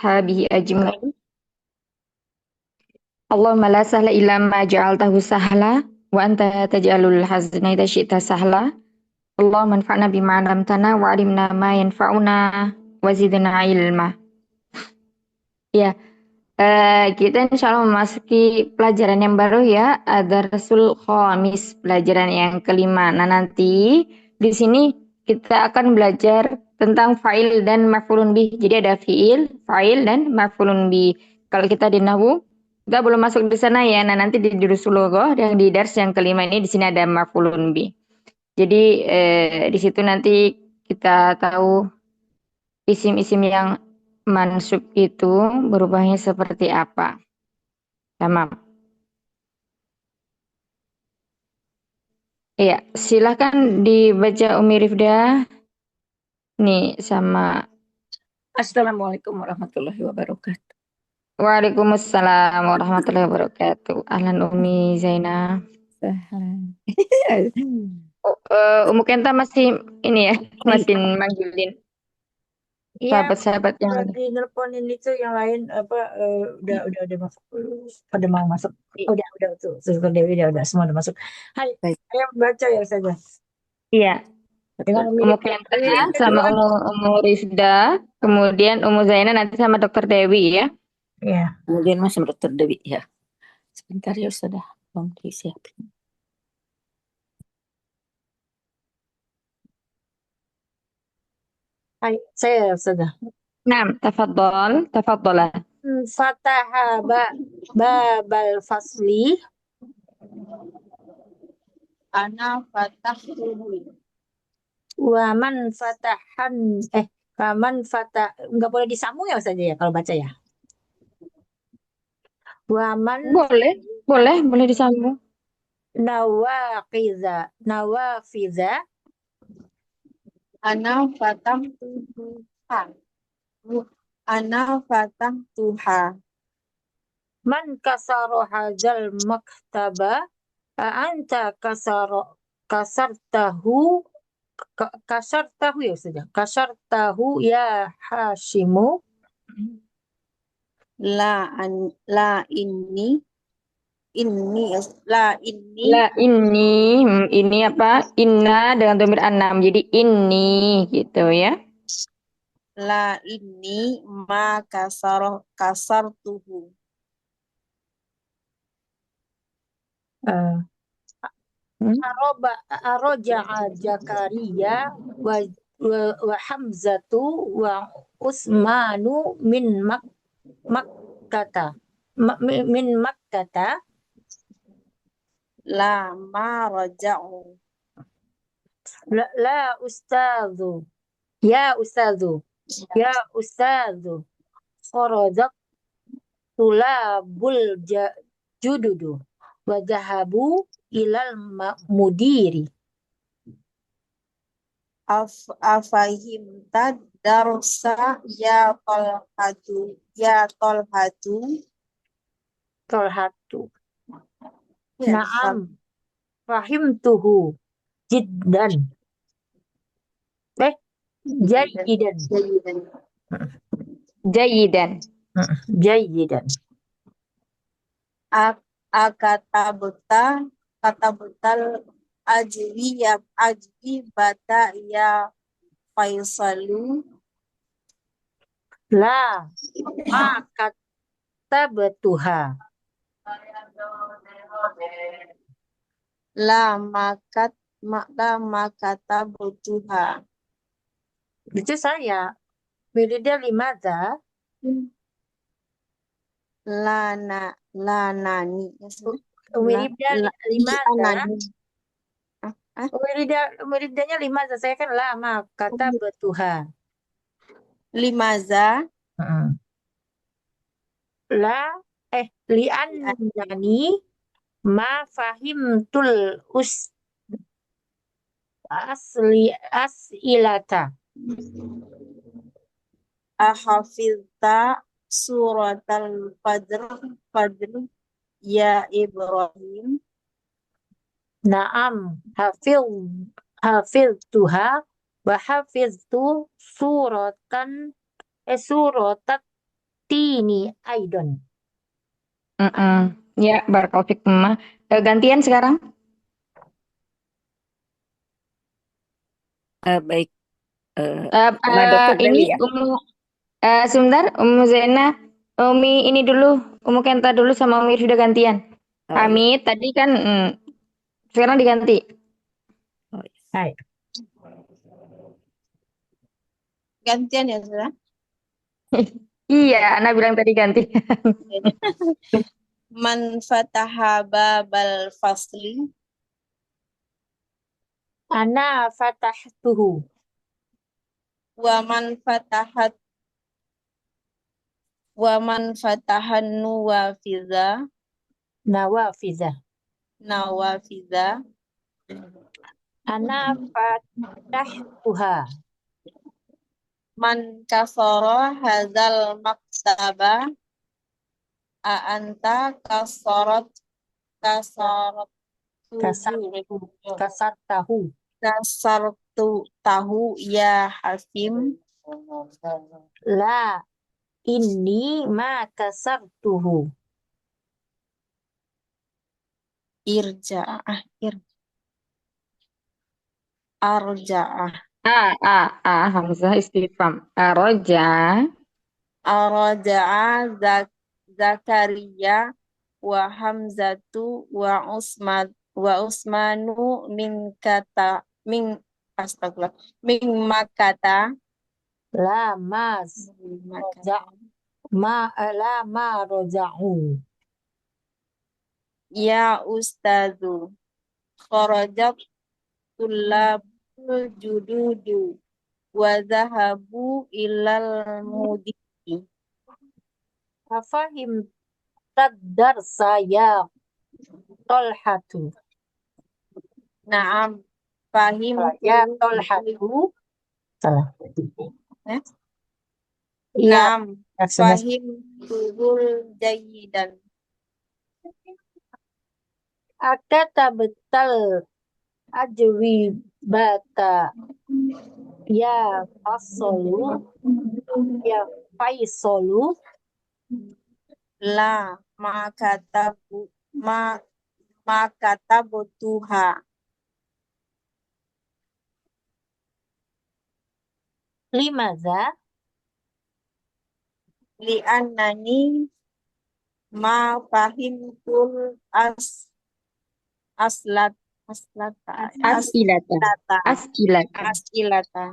وأصحابه أجمعين. اللهم لا سهل إلا ما جعلته سهلا وأنت تجعل الحزن إذا شئت سهلا. اللهم انفعنا بما علمتنا وعلمنا ما ينفعنا وزدنا علما. Ya, kita insya Allah memasuki pelajaran yang baru ya, Ad-Darsul Khamis, pelajaran yang kelima. Nah, nanti di sini kita akan belajar tentang fa'il dan maf'ulun bih. Jadi ada fi'il, fa'il, dan maf'ulun bih. Kalau kita di nahwu, kita belum masuk di sana ya. Nah, nanti di Durusul Lugah yang di dars yang kelima ini di sini ada maf'ulun bih. Jadi di situ nanti kita tahu isim-isim yang mansub itu berubahnya seperti apa. Tamam. Iya, silahkan dibaca Umi Rifda nih sama Assalamualaikum warahmatullahi wabarakatuh. Waalaikumsalam warahmatullahi wabarakatuh. Ahlan Umi Zainab. Oh, Umu Kenta masih ini ya, masih manggilin Iya, sahabat-sahabat yang lain. lagi nelponin itu yang lain apa udah masuk, pada mau masuk. Udah tuh, Suster Dewi udah semua udah masuk. Hai, Baik. saya baca ya saja. Iya, Dengan Umu mirip Kenta Umi Rifda sama duluan. Umu Rifda, kemudian Umu Zainab nanti sama Dokter Dewi ya. Iya. Kemudian Mas Dr. Dewi ya. Sebentar ya sudah belum disiapin. Hai, saya sudah. Nah, tafadhol. Fataha babal fasli. Ana fatahtuhu. Waman fatahan waman fatah nggak boleh disambung ya saja ya kalau baca ya. Waman Boleh disambung. nawafiza Ana fatahtuha. Ana fatahtuha. man kasaro hadzal maktaba anta kasartahu kasartahu ya sudah kasartahu ya Hashimu. La inni Lah ini apa? Inna dengan domir anam. Jadi ini gitu ya. la inni ma kasartuhu. Eh, Hmm? Aroja'a Zakaria wa Hamzatu wa Usmanu Makkata min Makkata. La ma raja'u. La ustadzu ya ustadzu kharajat tulabul jududu wa dhahabu ilal mudiri. Afahimta darsa ya Tolhatu. Ya, Naam fahimtuhu jiddan jayidan Jayidan. jayidan. Akatabuta katabutal ajwi bata ya Faisalu. La katabtuha La makatabutuha. itu saya Wirida limadha Lanani. Wirida limadha Anani. Wiridanya limadha saya kan lama kata betuha. Limaza La li'annani ma fahimtul as'ilata. ahafizta suratal fajr ya Ibrahim. Naam hafiztuha wa hafiztu suratat tini aidon. Ya, barakallahu fikum, Ma. Gantian sekarang. Baik, sama Eh, Dokter ini Dewi ya. sebentar, Zena, Umi ini dulu, Kenta dulu sama Umi sudah gantian. Oh iya. Hamid tadi kan, sekarang diganti. Oh, iya. Hai. Gantian ya, Zara? Iya, Ana bilang tadi ganti. Man fataha babal fasli Ana fatahtuhu. wa man fatahan Nawafiza. nawafiza Ana fatahtuha. man kasara hazal maktaba a anta kasarat Kasartahu. kasartu tahu ya Hasim La inni ma kasartuhu. irja arja'ah Hamzah istifham. Roja. Araja'a Zakaria wa Hamzatu wa Usmanu min astagfirullah min Makata La mas roja la ma roja'u. ya ustazu kharajat tullabul jududu wa zahabu ilal mudiki Afahim tadar saya tolhatu. na'am fahim Ya tolhatu. Salah. eh? Iya. Na'am fahim tuhul jayidan Akata betal ajwi bata ya fasolu ya faisolu la makatabu ma makatabutuha limaza li'annani ma fahimtul aslat aslata Askilata. aslata Askilata. asilata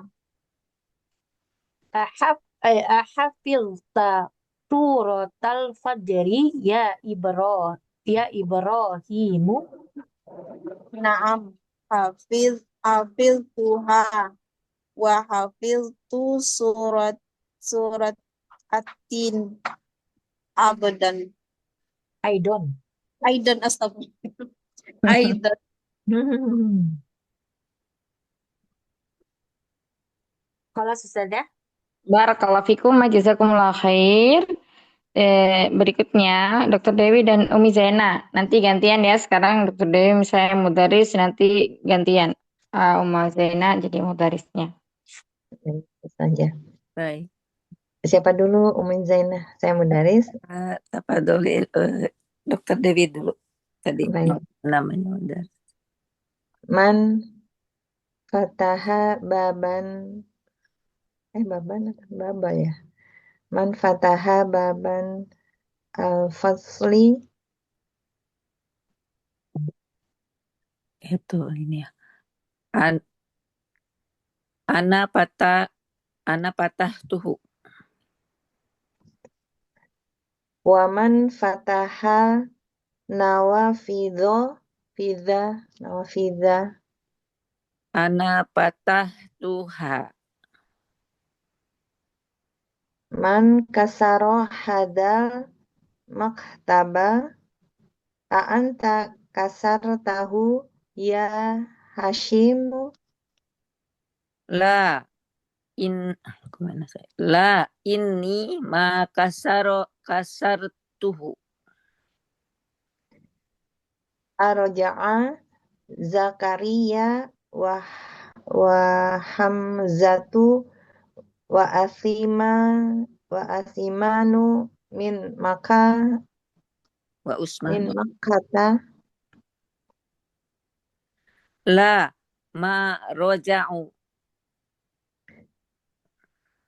ahafilta suratal fajri ya Ibrahimu. na'am hafiz tuha wa hafiztu surat atin abadan Aidon. aidan astagfirullah aidan Kalau sudah Barakallahu fikum, jazakumullah khair. Berikutnya Dokter Dewi dan Umi Zaina. Nanti gantian ya. Sekarang Dokter Dewi misalnya mudaris, nanti gantian. Uma Zaina jadi mudarisnya. Itu saja. Baik. Siapa dulu? Umi Zainah. Saya mudaris. Tafadhol Dokter Dewi dulu. Tadi Baik. namanya udah. Man fataha baban. Baban atau baba ya? Man fataha baban al-fasli. Itu ini ya. Ana patah tuhu. Waman fataha nawafidho. Nawafidha. Ana patah tuha. Man kasaro hadal maktaba. A'anta kasar tahu ya Hashimu. La kemana saya? La ini ma kasar tuhu. Aroja'a Zakaria wa Hamzatu wa wa asimanu min maka Wa min Usman. makkata La ma roja'u.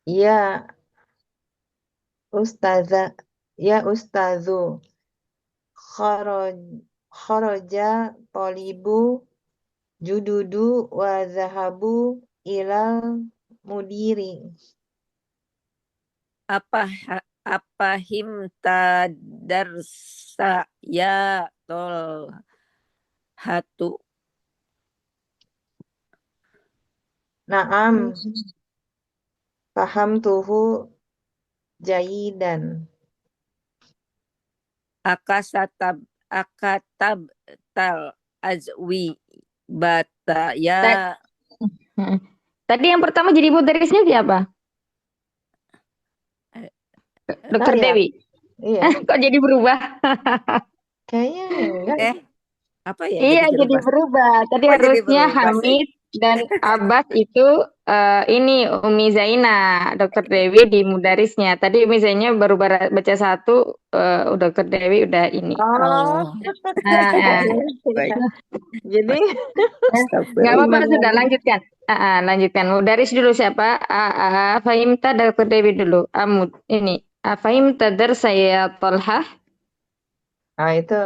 ya ustaza ya ustazu kharaj kharaja talibu jududu wa zahabu ilal mudiri. Apa himta darsa ya tol hatu. Naam paham tuhu jayidan. Akatab tal azwi bata ya Mm. Tadi yang pertama jadi mudarisnya siapa? Dokter Saya, Dewi. iya, Kok jadi berubah? kayaknya enggak. apa ya Iya, jadi jadi berubah? berubah. Tadi Oh, jadi harusnya berubah sih. Hamid dan Abbas itu ini Umi Zaina, Dokter Dewi di mudarisnya. Tadi Umi Zaina baru baca satu, Dokter Dewi udah ini. Oh, Oh, Nah, baik. jadi nggak apa-apa, Astagfirullah. sudah lanjutkan. Lanjutkan. Mudaris dulu siapa? Fahimta Dokter Dewi dulu. Amud ini. Fahimta dar saya Tolha. itu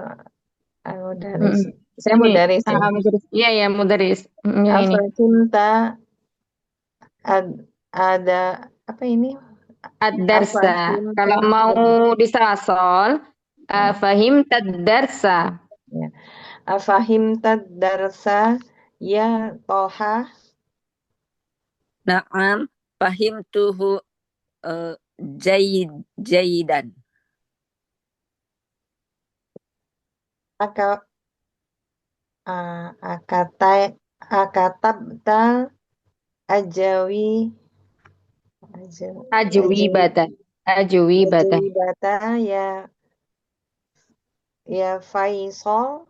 mudaris. Saya Ini. mudaris ya. Mudaris. Iya ya mudaris. Yang ini. Apa cinta ada apa ini? Ad-darsa. Apa cinta? Kalau mau disasol, fahim tad-darsa. Ya. Afahim darsa ya Toha. Naam, fahimtuhu jayidan. Aka akatai akatabta ajawi Ajwi bata. Ajwi bata. bata ya Faisal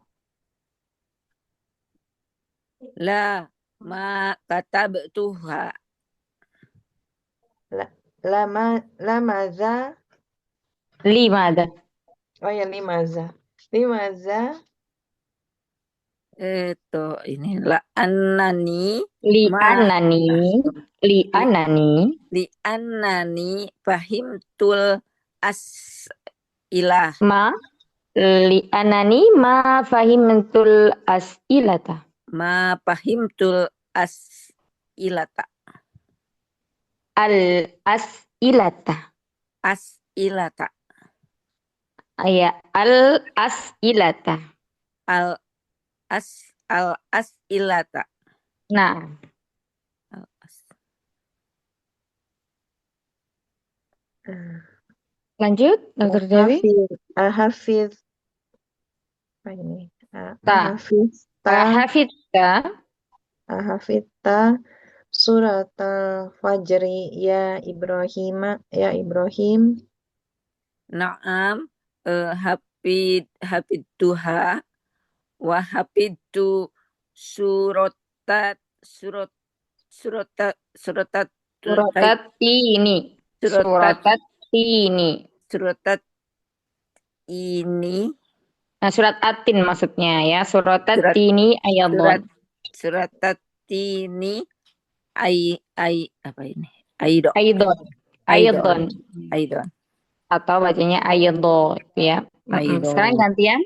La ma katabtuha. lamaza Limada. oh ya limaza Itu ini la annani Li'anani. Li'anani. li annani fahimtul ilah Ma. Li'anani ma fahimtul as'ilata. ma fahimtul ilata Al-as'ilata. ilata Ya, al-as'ilata. al ilata. Nah, lanjut, Dokter Dewi. Hafiz apa ini Ta. Hafidta. surat al-fajri ya Ibrahim Naam, hafid duha wa hafidtu surotat surotat Suratatini. Suratatini. surotat ini Nah, surat atin maksudnya ya. surat Suratatini ayadun. suratatini apa ini? Aidon. Ayadun. Aidon. Atau bacanya ayadun ya. Sekarang Aidon. gantian.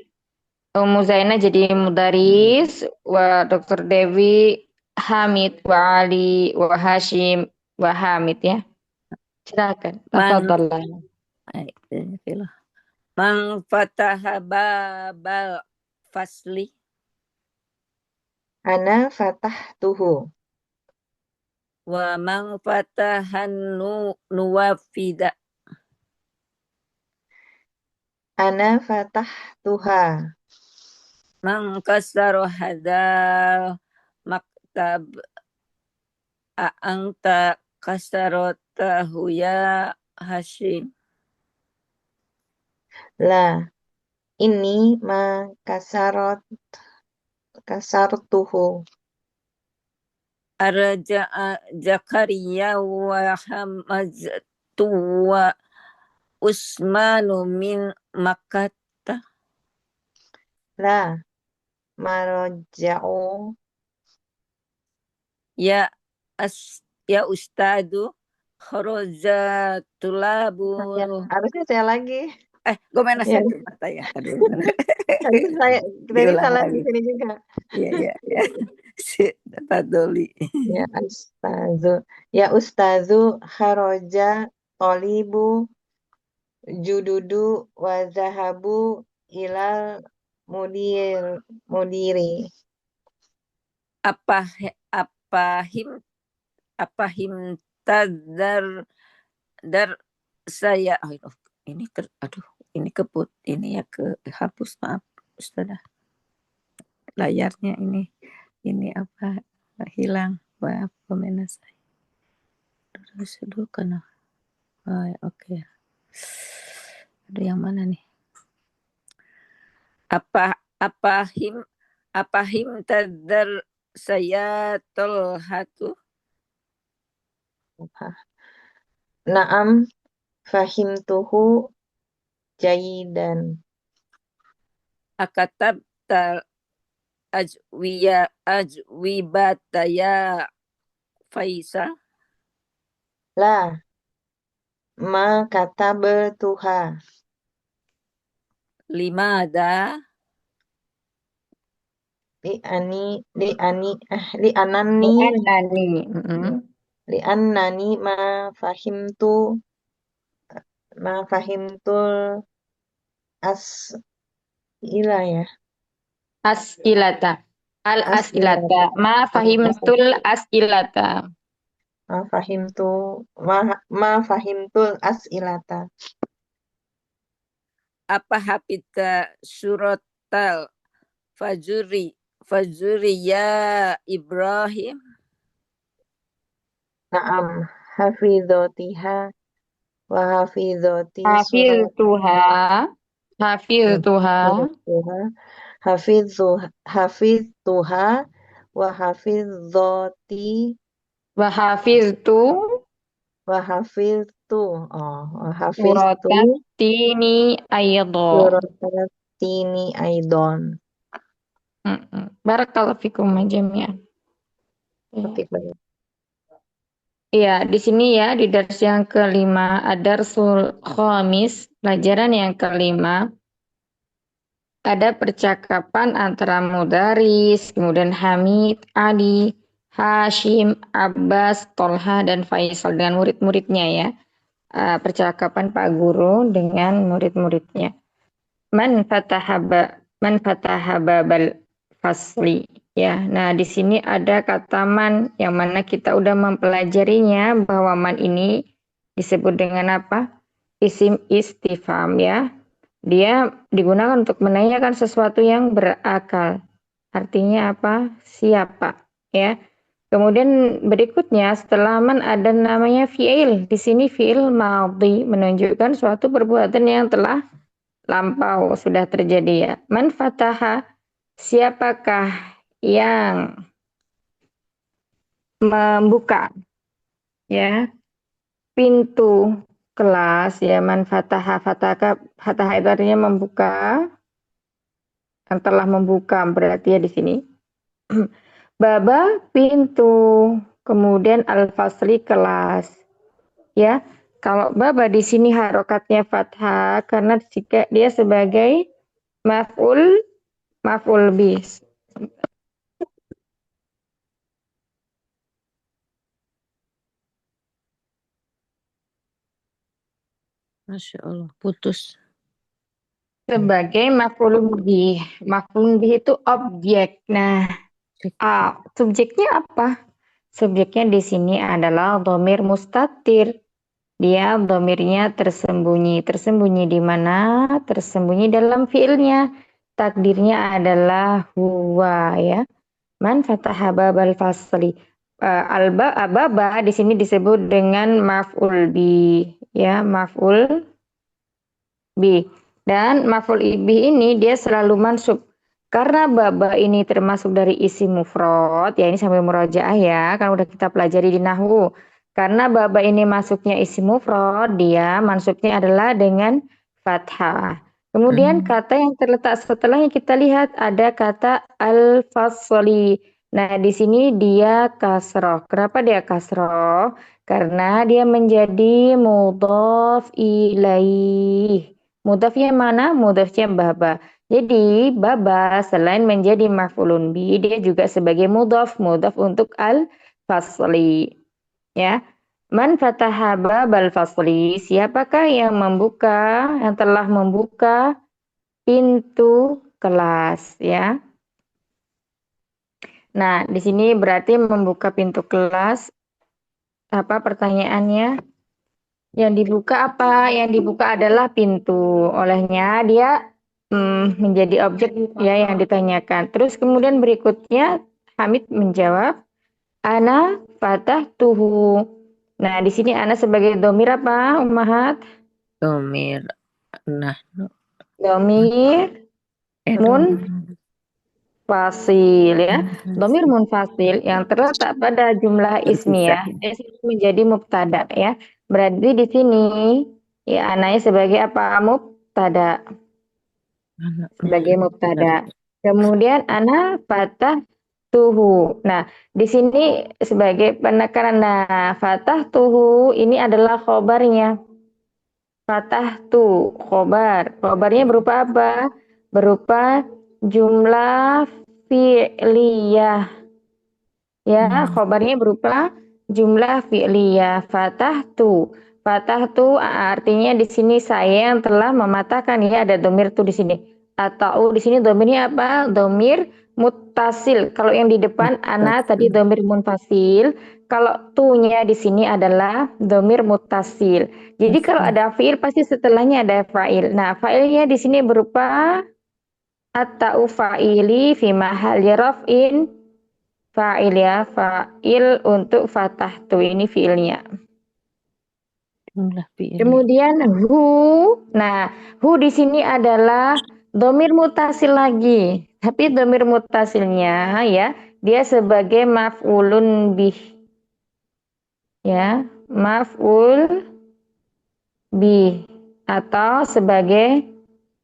Ummu Zainah jadi mudaris, wa Dokter Dewi Hamid, wa Ali, wa Hashim, wa Hamid ya. Silakan. Tafadhal. Man fataha babal fasli ana fatahtuhu wa man fatahan nuwafida ana fatahtuha man kasaro hadal maktab anta kasarotahu ya Hashim. la ini ma kasartuhu Arja'a Zakaria wa hamaztu wa Usmanu min Makkah. La maroja'u Ya ya Ustadu kharaja tulabu. ya, harusnya saya lagi. Gimana Ya, satu mata ya. Aduh. harusnya saya tadi Diulang salah di lagi. sini juga. Iya. Si Tadoli. Ya ustazu kharaja tolibu jududu wa zahabu ilal mudiri. Apa him tadar dar saya ini keput ini ya kehapus, maaf Ustazah, layarnya ini apa hilang. Wah, pemenang saya terus dulu kan. Oke. Ada yang mana nih? Apa him tadar saya tolhatu. Naam fahimtuhu jayidan. Akatab tal ajwibata ya Faisal. La ma katabtuha Limada li'anani Li'annani. li'annani ma fahimtul as'ila ya. As'ilata. Al-as'ilata. Ma fahimtul as'ilata. Ma fahimtul as'ilata. apa hafidta suratal fajuri ya Ibrahim. Naam hafidhotiha wa hafidhoti surat Hafidtuha. hafidtuha wa hafidhoti Wa hafidtu wa hafidtu wa hafidtu suratat tini ayadha. surat tini aidon. Barakallahu fikum jami'an. Ketik banget. Iya, di sini ya, di dars yang kelima, ad-darsul khamis, pelajaran yang kelima, ada percakapan antara Mudaris, kemudian Hamid, Ali, Hashim, Abbas, Tolha, dan Faisal dengan murid-muridnya ya. Percakapan Pak Guru dengan murid-muridnya. Man fataha babal fasli. Ya, nah di sini ada kata man yang mana kita udah mempelajarinya bahwa man ini disebut dengan apa? Isim istifham ya. Dia digunakan untuk menanyakan sesuatu yang berakal. Artinya apa? Siapa? Ya. Kemudian berikutnya setelah man ada namanya fi'il. Di sini fi'il madhi menunjukkan suatu perbuatan yang telah lampau sudah terjadi ya. Man fataha, siapakah yang membuka ya pintu kelas ya. Man fataha itu artinya membuka, yang telah membuka berarti ya di sini. Baba pintu, kemudian al-fasli kelas ya. Kalau baba di sini harokatnya fathah karena jika dia sebagai maf'ul bih. Masya Allah, putus. Sebagai maf'ul bih. Maf'ul bih itu objek. Nah, subjeknya apa? Subjeknya di sini adalah dhamir mustatir. Dia dhamirnya tersembunyi. Tersembunyi di mana? Tersembunyi dalam fiilnya. Takdirnya adalah huwa ya. Man fataha babal fasli. Baba di sini disebut dengan maf'ul bi ya, maf'ul bi. Dan maf'ul bi ini dia selalu mansub. Karena baba ini termasuk dari isim mufrad, ya ini sambil murojaah ya, kan udah kita pelajari di nahwu. Karena baba ini masuknya isim mufrad, dia mansubnya adalah dengan fathah. Kemudian kata yang terletak setelahnya kita lihat ada kata al-fasli. Nah, di sini dia kasroh. Kenapa dia kasroh? Karena dia menjadi mudhaf ilaih. Mudhafnya mana? Mudhafnya baba. Jadi baba selain menjadi maf'ulun bi, dia juga sebagai mudhaf untuk al-fasli. Ya. Man fataha babal fasli, siapakah yang telah membuka pintu kelas, ya. Nah, di sini berarti membuka pintu kelas, apa pertanyaannya? Yang dibuka apa? Yang dibuka adalah pintu. Olehnya dia menjadi objek ya yang ditanyakan. Terus kemudian berikutnya Hamid menjawab, ana fatahtuhu. Nah, di sini ana sebagai domir apa, Ummahat? Domir nah Domir munfasil ya. Domir munfasil yang terletak pada jumlah ismiyah menjadi mubtada ya. Berarti di sini ya ananya sebagai apa? Mubtada. Sebagai mubtada. Kemudian ana fatah tuhu. Nah, di sini sebagai penekanan fatah tuhu ini adalah khobarnya. Fatah tu khobar. Khobarnya berupa apa? Berupa jumlah fi'liyah. Ya, khobarnya berupa jumlah fi'liyah. Fatah tu. Fatah tu artinya di sini saya yang telah mematahkan ya ada domir tu di sini. Atau di sini domirnya apa? Domir muttasil. Kalau yang di depan ana tadi domir munfasil. Kalau tu-nya di sini adalah domir muttasil. Jadi kalau ada fi'il pasti setelahnya ada fa'il. Nah, fa'ilnya di sini berupa at-ta'u fa'ili fi mahalli raf'in fa'il ya, fa'il untuk fatah tu ini fi'ilnya. Kemudian hu. Nah, hu di sini adalah domir mutasil lagi. Tapi domir mutasilnya ya, dia sebagai maf'ulun bih. Ya, maf'ul bih atau sebagai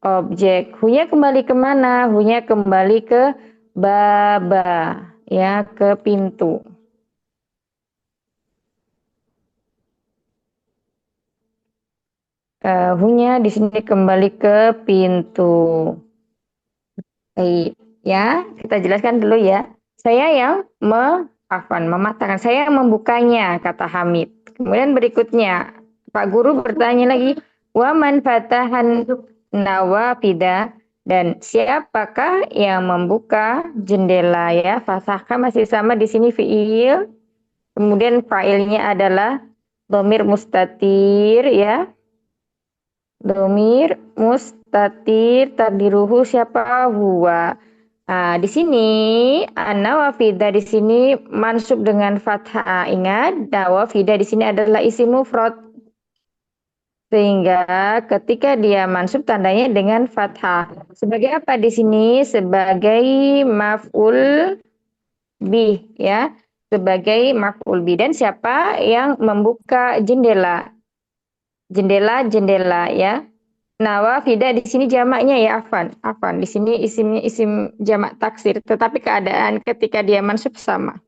objek. Hunya kembali kemana? Hunya kembali ke baba, ya, ke pintu. Hunya di sini kembali ke pintu. Baik, ya, kita jelaskan dulu ya. Saya yang mematahkan, saya yang membukanya, kata Hamid. Kemudian berikutnya, Pak Guru bertanya lagi, wa man fatahan nawafida, dan siapakah yang membuka jendela ya? Fatahkan masih sama di sini fiil. Kemudian fa'ilnya adalah dhamir mustatir ya. Domir mustatir taqdiruhu siapa huwa. Nah, di sini an-nawafida di sini mansub dengan fathah. Ingat, nawafida di sini adalah isim mufrad. Sehingga ketika dia mansub tandanya dengan fathah. Sebagai apa di sini? Sebagai maf'ul bih ya. Sebagai maf'ul bih. Dan siapa yang membuka jendela? Jendela ya. Nawafida di sini jamaknya ya afan. Di sini isim jamak taksir, tetapi keadaan ketika dia mansub sama.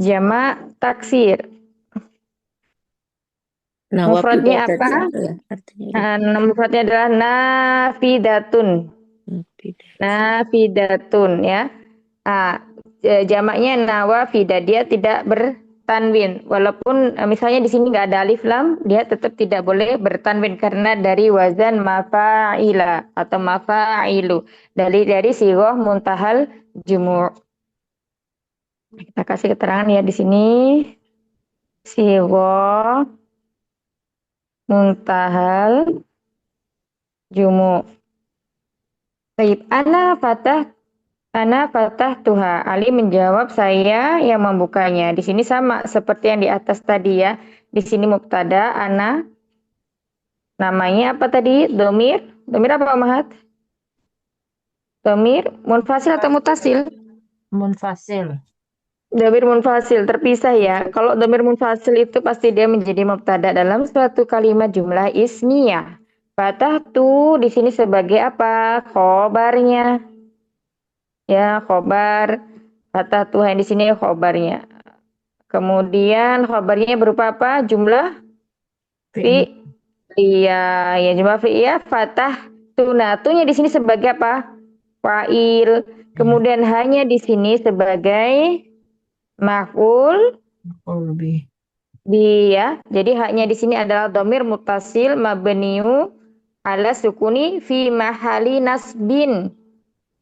Jamak taksir. Mufradnya apa? Mufradnya adalah nafidatun. Nafidatun ya. Jamaknya nawafida, dia tidak bertanwin. Walaupun misalnya di sini nggak ada alif lam, dia tetap tidak boleh bertanwin karena dari wazan mafa'ila atau mafa'ilu. Dari sighah muntahal jumu'. Kita kasih keterangan ya di sini. Sighah muntahal jumu'. Baik, Ana fatah tuha. Ali menjawab saya yang membukanya. Di sini sama seperti yang di atas tadi ya. Di sini mubtada, ana. Namanya apa tadi? Domir. Domir apa Mahat? Domir munfasil atau mutasil? Munfasil. Dhamir munfasil terpisah ya. Kalau dhamir munfasil itu pasti dia menjadi mubtada dalam suatu kalimat jumlah ismiyah. Fatahtu di sini sebagai apa? Khobarnya. Ya, khobar. Fatahtu yang di sini khobarnya. Kemudian khobarnya berupa apa? Jumlah Fi'li. fi'liyah. Ya, jumlah fi'liyah fatahtu. Nah, tunya di sini sebagai apa? Fa'il. Kemudian hanya di sini sebagai maf'ul Lebih. bi ya. Jadi haknya di sini adalah dhamir muttasil mabniu ala sukuni fi mahali nasbin.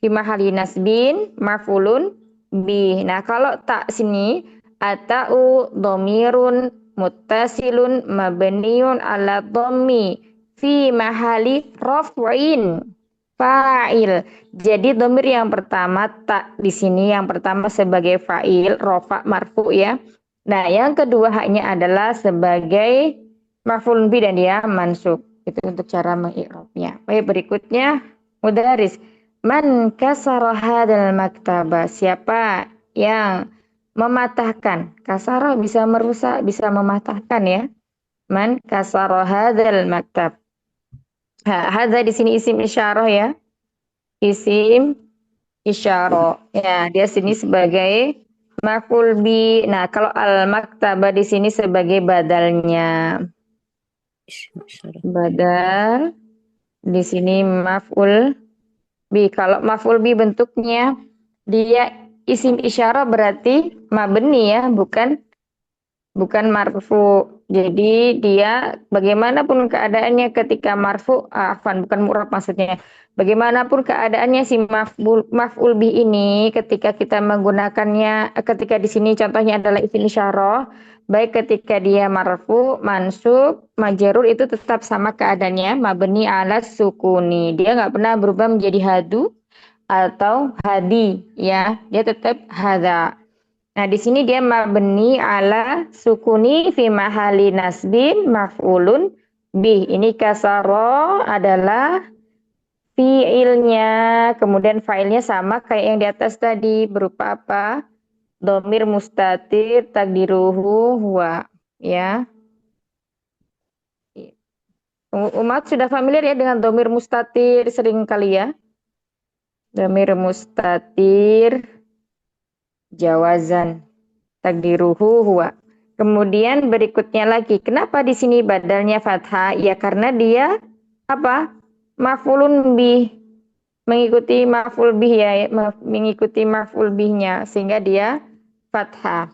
Fi mahali nasbin maf'ulun bi. Nah, kalau tak sini atau dhamirun muttasilun mabniun ala dhammi fi mahali raf'in fa'il. Jadi dhamir yang pertama tak di sini yang pertama sebagai fa'il rofa marfu ya. Nah, yang kedua haknya adalah sebagai maf'ul bi dan dia mansub. Itu untuk cara mengi'rabnya. Baik, berikutnya mudaris. Man kasara hadzal maktaba? Siapa yang mematahkan? Kasara bisa merusak, bisa mematahkan ya. Man kasara hadzal maktab. Hadza di sini isim isyarah ya. Isim isyarah. Ya, dia sini sebagai maf'ul bi. Nah, kalau al-maktaba di sini sebagai badalnya. Badal di sini maf'ul bi. Kalau maf'ul bi bentuknya dia isim isyarah berarti mabni ya, bukan marfu. Jadi dia bagaimanapun keadaannya ketika marfu, bukan mu'rab maksudnya. Bagaimanapun keadaannya si maf'ul bih ini ketika kita menggunakannya, ketika di sini contohnya adalah isim isyarah, baik ketika dia marfu, mansub, majrur itu tetap sama keadaannya, mabni ala sukuni. Dia nggak pernah berubah menjadi hadu atau hadi ya, dia tetap hadza. Nah, di sini dia mabni ala sukuni fi mahali nasbin maf'ulun bih. Ini kasaro adalah fiilnya, kemudian failnya sama kayak yang di atas tadi berupa apa? Domir mustatir takdiruhu huwa ya. Umat sudah familiar ya dengan domir mustatir sering kali ya. Domir mustatir jawazan takdiruhu huwa. Kemudian berikutnya lagi, kenapa di sini badalnya fathah? Ya karena dia apa? Maf'ulun bih, mengikuti maf'ul bih ya, mengikuti maf'ul bihnya sehingga dia fathah.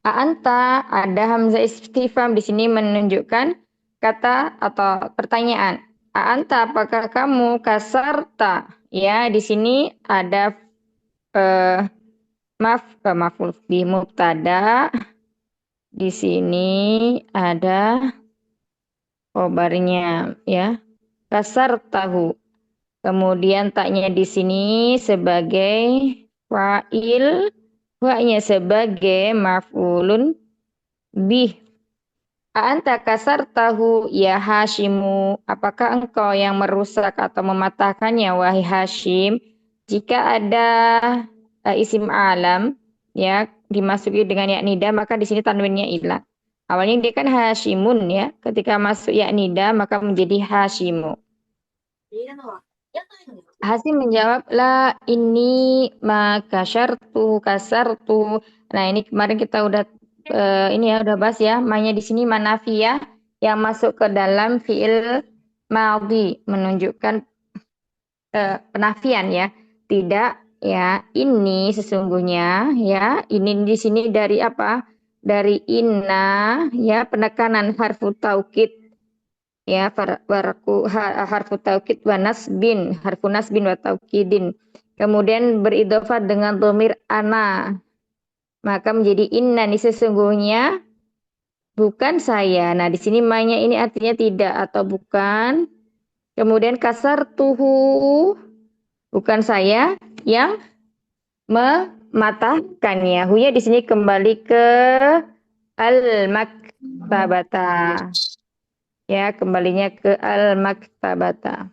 Anta ada hamzah istifham di sini menunjukkan kata atau pertanyaan. Anta apakah kamu kasarta? Ya, di sini ada maf'ul bih mubtada. Di sini ada khobarnya ya. Kasar tahu. Kemudian taknya di sini sebagai fa'il, wa-nya sebagai maf'ulun bih. Anta kasar tahu ya Hashimu. Apakah engkau yang merusak atau mematahkannya wahai Hashim? Jika ada isim alam ya dimasuki dengan ya nida maka di sini tanwinnya hilang. Awalnya dia kan Hashimun ya. Ketika masuk ya nida maka menjadi Hashimu. Hasim menjawab la ini maka kasartu. Nah, ini kemarin kita udah ini ya udah bahas ya. Manya di sini manafiyah yang masuk ke dalam fiil madhi menunjukkan penafian ya. Tidak ya, ini sesungguhnya ya. Ini di sini dari apa? Dari inna ya, penekanan harfu taukid ya, harfu taukid wa nasbin, harfu nasbin wa taukidin. Kemudian beridhofat dengan dhamir ana. Maka menjadi inna ini sesungguhnya bukan saya. Nah, di sini ma-nya ini artinya tidak atau bukan. Kemudian kasar tuhu bukan saya yang mematahkannya. Hunya di sini kembali ke al-maktabata. Ya, kembalinya ke al-maktabata.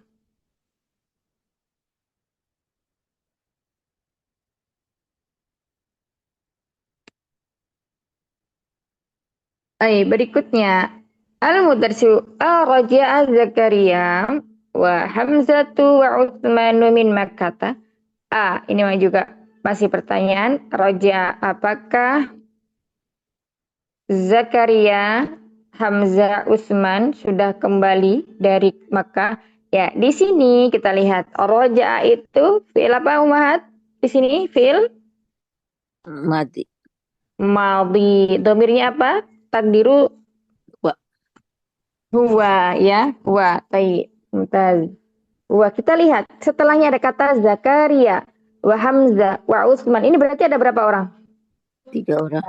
Berikutnya. Al-Mudarrisu Raja'a Zakaria wa Hamzatu wa Utsmanu min Makkah. Ini mah juga masih pertanyaan. Raja, apakah Zakaria, Hamzah, Utsman sudah kembali dari Makkah? Ya, di sini kita lihat Raja itu fi'il apa Umahat? Di sini fi'il Mati. madhi. Domirnya apa? Takdiru Wa. huwa ya, huwa. Baik, mumtaz. Huwa. Kita lihat setelahnya ada kata Zakaria, wa Hamzah, wa Utsman. Ini berarti ada berapa orang? 3 orang.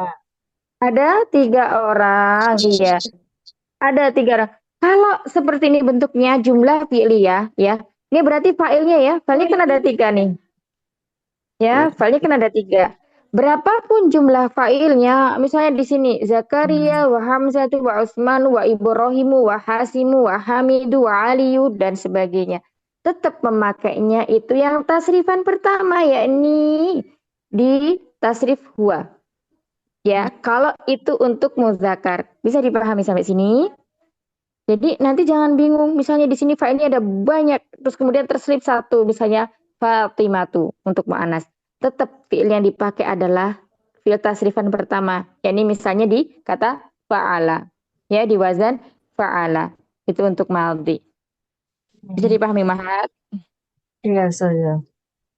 Ada 3 orang, iya. Ada 3 orang. Kalau seperti ini bentuknya jumlah fi'liyah, ya. Ini berarti fa'ilnya ya. Fa'ilnya kan ada 3 nih. Ya, fa'ilnya kan ada 3. Berapapun jumlah fa'ilnya, misalnya di sini Zakaria, wa Hamzatu, wa Utsman, wa Ibrahimu, wa Hasimu, wa Hamidu, wa Aliyu, dan sebagainya. Tetap memakainya itu yang tasrifan pertama, yakni di tasrif huwa. Ya, kalau itu untuk muzakkar. Bisa dipahami sampai sini? Jadi nanti jangan bingung, misalnya di sini fa'ilnya ada banyak, terus kemudian terselip satu, misalnya Fatimatu untuk mu'annas. Tetap fi'il yang dipakai adalah fi'il tasrifan pertama, yakni misalnya di kata fa'ala. Ya, di wazan fa'ala. Itu untuk madhi. Bisa dipahami Mahat? Iya, saya.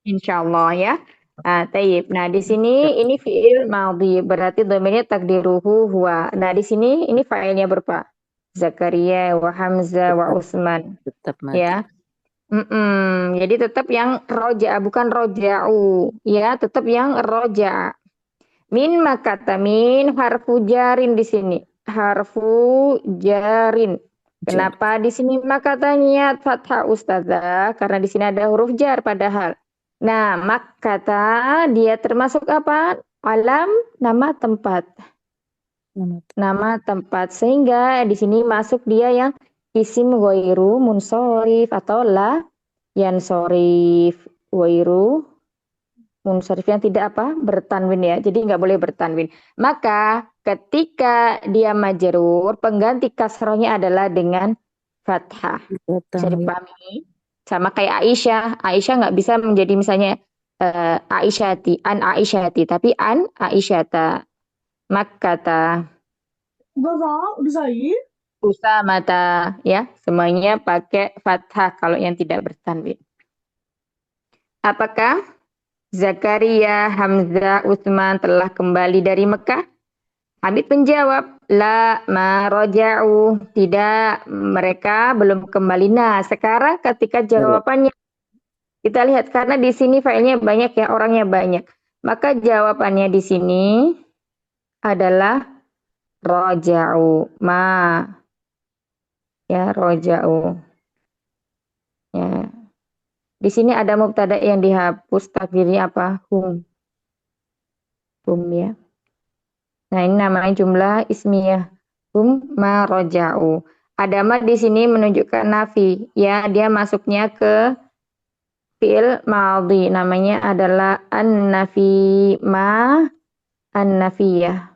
Insyaallah ya. Taib. Nah, di sini ini fi'il madhi, berarti domirnya takdiruhu huwa. Nah, di sini ini fa'ilnya berupa Zakaria, wa Hamzah, wa Utsman. Tetap mati. Ya. Jadi tetap yang roja, bukan roja'u. Ya, tetap yang roja. Min makata, min harfu jarin di sini. Harfu jarin. Kenapa di sini makatanya fathah ustazah? Karena di sini ada huruf jar padahal. Nah, makata dia termasuk apa? Alam, nama tempat. Nama tempat. Sehingga di sini masuk dia yang isim ghairu munsorif atau la yansorif. Ghairu munsorif yang tidak apa? Bertanwin ya. Jadi nggak boleh bertanwin. Maka ketika dia majrur, pengganti kasrohnya adalah dengan fathah. Bisa dipahami? Sama kayak Aisyah. Aisyah nggak bisa menjadi misalnya Aisyati, an Aisyati, tapi an Aisyata. Makkata, Udah saya. Usamata, ya. Semuanya pakai fathah kalau yang tidak bertanwin. Apakah Zakaria, Hamzah, Utsman telah kembali dari Mekah? Habib menjawab, la ma roja'u. Tidak, mereka belum kembali. Nah, sekarang ketika jawabannya kita lihat karena di sini failnya banyak ya, orangnya banyak. Maka jawabannya di sini adalah roja'u. Ma. Ya, roja'u. Ya. Di sini ada mubtada yang dihapus, takdirnya apa? Hum. Hum ya. Nah, ini namanya jumlah ismiyah. Hum ma roja'u. Ada ma di sini menunjukkan nafi. Ya, dia masuknya ke fi'il madhi. Namanya adalah an-nafi ma an-nafiyah.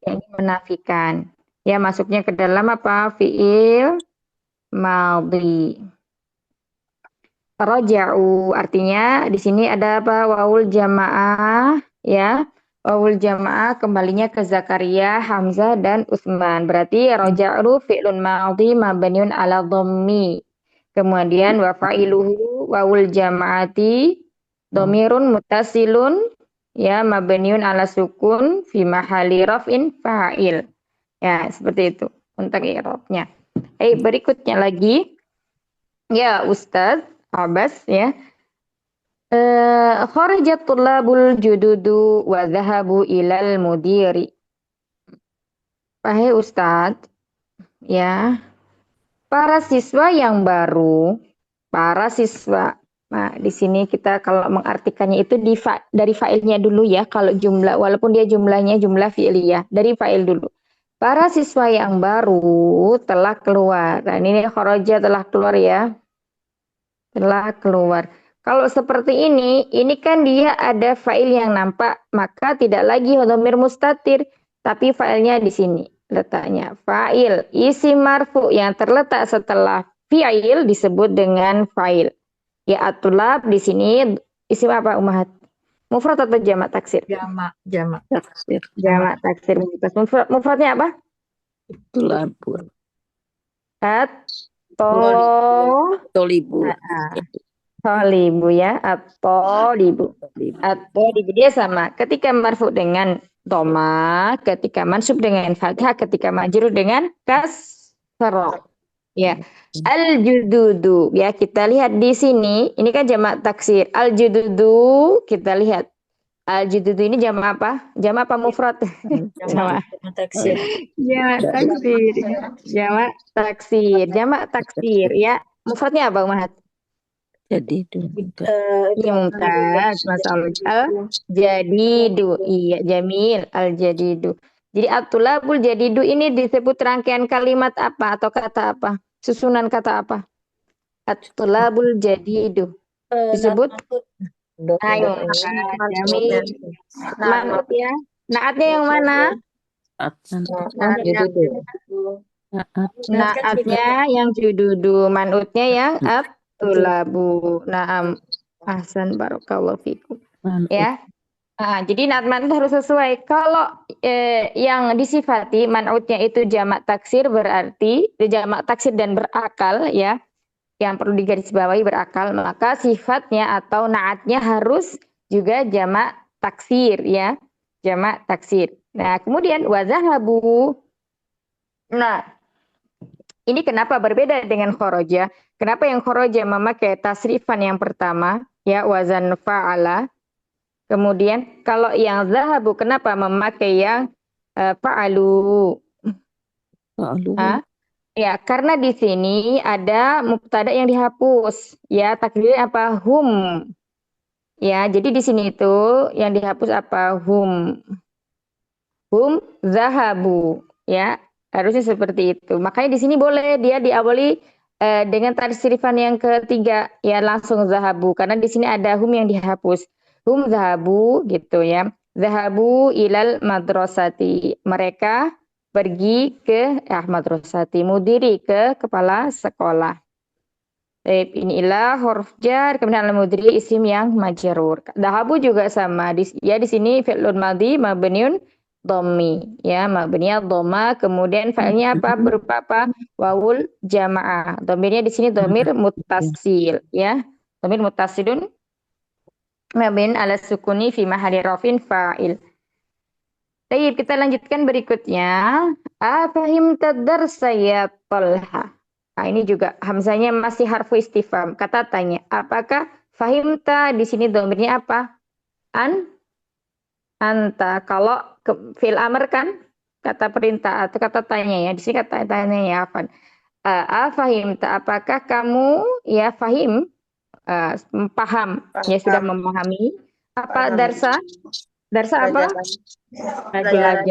Yang menafikan. Ya, masuknya ke dalam apa? Fi'il madhi. Roja'u artinya di sini ada apa? Wawul jamaah ya. Wawul jamaah kembalinya ke Zakaria, Hamzah dan Utsman. Berarti roja'u fi'lun madhi mabniun ala dhammi. Kemudian wa fa'iluhu wawul jamaati dhamirun muttasilun ya mabniun ala sukun fi mahali raf'in fa'il. Ya, seperti itu untuk i'rabnya. Berikutnya lagi. Ya, Ustaz Abbas ya. Kharajat tullabul jududu wa dhahabu ilal mudiri. Wahai Ustadz, ya, para siswa yang baru, para siswa. Nah, di sini kita kalau mengartikannya itu dari fa'ilnya dulu ya, kalau jumlah, walaupun dia jumlahnya jumlah fi'liyah, dari fa'il dulu. Para siswa yang baru telah keluar. Nah, ini kharaja telah keluar ya. Telah keluar. Kalau seperti ini kan dia ada fa'il yang nampak, maka tidak lagi dhamir mustatir, tapi fa'ilnya di sini letaknya. Fa'il, isim marfu yang terletak setelah fi'il disebut dengan fa'il. Ya atulab di sini isim apa Ummahat? Mufrad atau jamak taksir? Jamak. Taksir. Jamak taksir. Mufradnya apa? Tulabun. Tolibu ya, atolibu. Atolibu dia sama. Ketika marfu dengan doma, ketika mansub dengan fathah, ketika majrur dengan kasroh. Ya, al-jududu. Ya, kita lihat di sini. Ini kan jamak taksir. Al-jududu, kita lihat. Al-jududu ini jamak apa? Jamak apa mufrad? Jamak. Jamak taksir. Jamak taksir. Jamak taksir. Jamak taksir. Ya, mufradnya apa, Ummahat? Jadi itu. Iya, mumtaz. Masalah al-jadidu. Iya, jamil. Al-jadidu. Jadi at-tulabul jadidu ini disebut rangkaian kalimat apa atau kata apa? Susunan kata apa? At-tulabul jadidu. Disebut ayo. Jamil. Manut ya. Naatnya yang mana? Naatnya yang jududu. Manutnya yang at-tulabu. Naam. Ahsan barakallahu fikum. Ya. Nah, jadi naat itu harus sesuai. Kalau yang disifati man'utnya itu jamak taksir berarti jamak taksir dan berakal ya. Yang perlu digarisbawahi berakal, maka sifatnya atau naatnya harus juga jamak taksir ya. Jamak taksir. Nah, kemudian wazahabu. Nah, ini kenapa berbeda dengan khoroja? Kenapa yang khoroja memakai tasrifan yang pertama ya wazan fa'ala? Kemudian kalau yang zahabu kenapa memakai yang fa'alu? Ya, karena di sini ada mubtada yang dihapus. Ya, takdirnya apa? Hum. Ya, jadi di sini itu yang dihapus apa? Hum. Hum zahabu. Ya, harusnya seperti itu. Makanya di sini boleh dia diawali dengan tasrifan yang ketiga. Ya, langsung zahabu. Karena di sini ada hum yang dihapus. Hum zahabu gitu ya. Zahabu ilal madrasati. Mereka pergi ke madrasati. Mudiri ke kepala sekolah. Inilah huruf jar, kemudian al-mudiri isim yang majrur. Zahabu juga sama. Di sini fi'lun madhi mabniun dhammi. Ya, mabniya dhamma. Kemudian fa'ilnya apa? Berupa apa? Wawul jamaah. Dhamirnya di sini dhamir muttasil. Ya, dhamir muttasilun mabin ala sukuni fi mahalli rafin fa'il. Baik, kita lanjutkan berikutnya. Afahim tadar saya Talha. Nah, ini juga hamzanya masih harfu istifham. Kata tanya, apakah fahimta di sini domirnya apa? Anta. Kalau fil amr kan kata perintah atau kata tanya ya. Di sini kata tanya ya apa? Afahimta, apakah kamu ya fahim paham ya sudah memahami apa darsa? Darsa apa? Pelajaran.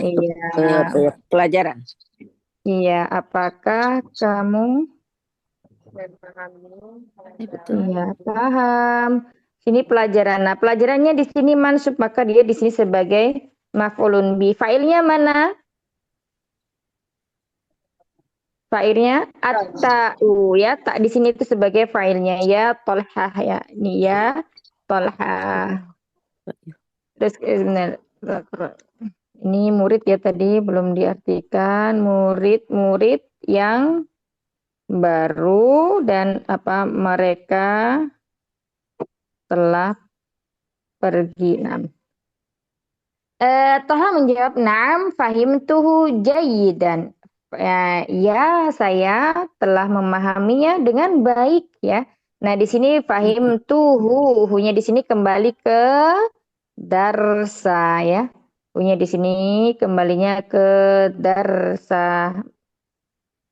Iya. Pelajaran. Iya, apakah kamu iya, paham? Sini pelajaran. Nah, pelajarannya di sini mansub, maka dia di sini sebagai maf'ulun bi. Fa'ilnya mana? Fa'ilnya at-ta'u ya. Tak di sini itu sebagai fa'ilnya ya Tolhah ya. Ini ya Tolhah. Terus ini murid ya tadi belum diartikan. Murid yang baru dan apa mereka telah pergi. Toha menjawab, "Na'am fahimtuhu jayidan." Ya, saya telah memahaminya dengan baik ya. Nah, di sini fahimtuhu, hunya di sini kembali ke darsa ya. Hunya di sini kembalinya ke darsa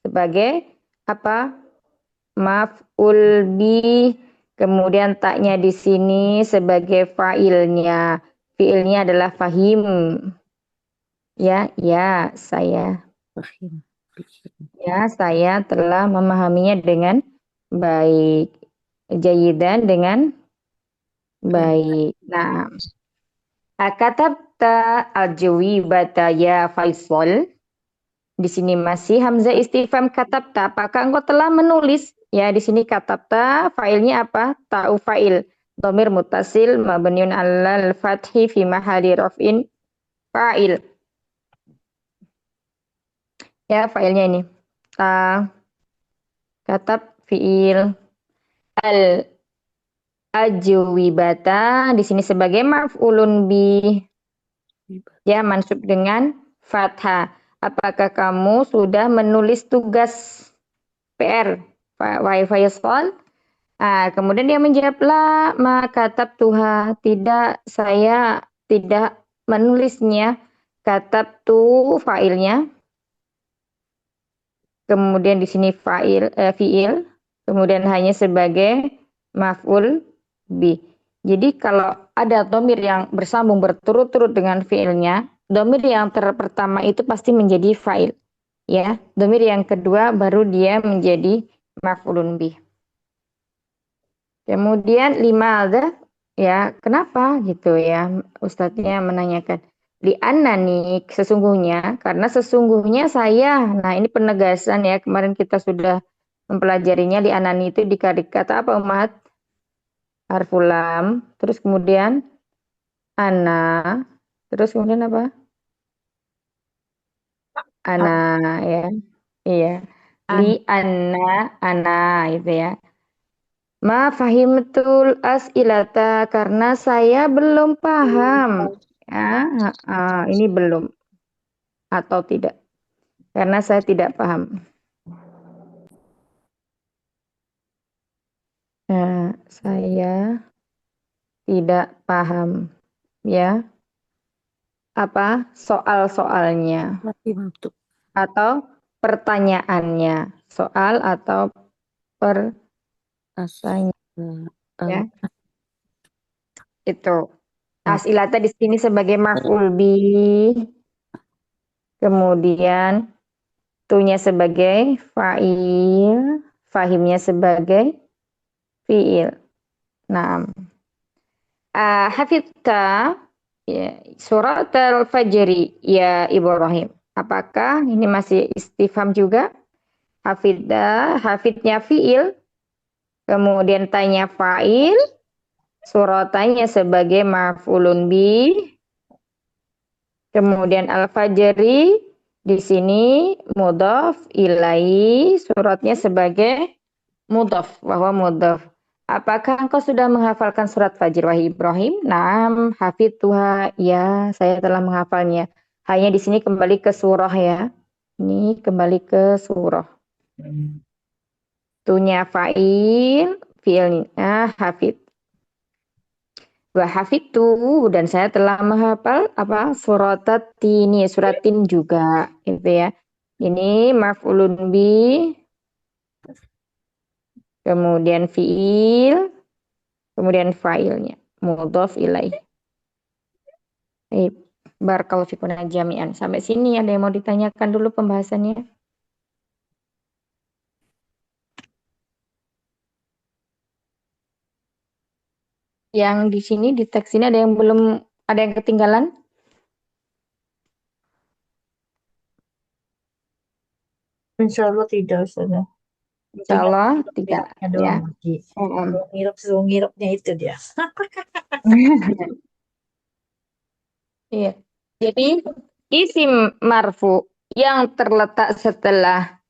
sebagai apa? Maf'ul bi, kemudian taknya di sini sebagai fa'ilnya. Fi'ilnya adalah fahim. Ya, saya. Fahim. Ya, saya telah memahaminya dengan baik. Jayidan dengan baik. Nah, katab katabta al-jawibata ya Faisal. Di sini masih hamzah istifham katabta. Apakah engkau telah menulis? Ya, di sini katabta, failnya apa? Ta'u fa'il. Dhamir muttasil mabniun 'alal fathi fi mahalli raf'in fa'il. Ya, failnya ini. Ta, katab fi'il. Al ajwibata di sini sebagai maf'ulun bi. Ya, mansub dengan fathah. Apakah kamu sudah menulis tugas PR? Wahai Faisal. Kemudian dia menjawab, la ma katab tuha. Tidak, saya tidak menulisnya. Katab tu failnya. Kemudian di sini fiil. Kemudian hanya sebagai maf'ul bi. Jadi kalau ada dhamir yang bersambung berturut-turut dengan fiilnya, dhamir yang pertama itu pasti menjadi fa'il. Ya, dhamir yang kedua baru dia menjadi maf'ulun bih. Kemudian limadha, ya, kenapa gitu ya? Ustadznya menanyakan. Li'annani, sesungguhnya, karena sesungguhnya saya. Nah, ini penegasan ya, kemarin kita sudah mempelajarinya. Li'annani itu dikali kata apa, Umat? Harful lam, terus kemudian ana, terus kemudian apa? Ana, ya. Iya. Li ana itu ya. Ma fahimtul as'ilata karena saya belum paham. Ya, ini belum atau tidak. Karena saya tidak paham. Nah, saya tidak paham. Ya. Apa soal-soalnya Fahimtu. atau pertanyaannya. Soal atau As. pertanyaan. Ya. eh, Itu. as- As'ilata di sini sebagai maf'ul bih. Kemudian tunya sebagai fa'il, fahimnya sebagai fi'il. Nah, hafidta ya, surat al-fajri ya Ibrahim. Apakah ini masih istifham juga? Hafidnya fi'il, kemudian tanya fa'il, suratannya sebagai maf'ulun bih, kemudian al-fajri di sini mudhaf ilai, suratnya sebagai mudhaf, bahwa mudhaf. Apakah engkau sudah menghafalkan surat Fajr, wahai Ibrahim? Naam, hafidtuha. Ya, saya telah menghafalnya. Hanya di sini kembali ke surah ya. Ini kembali ke surah. Tunya fa'il, fi'ilnya hafid. Wa hafidtu dan saya telah menghafal apa? Suratin juga, gitu ya. Ini maf'ulun bi, kemudian fi'il, kemudian fa'ilnya mudhaf ilaih. Barakallahu fikum jami'an. Sampai sini ada yang mau ditanyakan dulu pembahasannya? Yang di sini di teks ini ada yang belum, ada yang ketinggalan? Insya Allah tidak, Ustazah. Insya Allah Tinggal tidak ngirupnya ya. doang lagi. Ngirupnya itu dia. Iya. Jadi isim marfu yang terletak setelah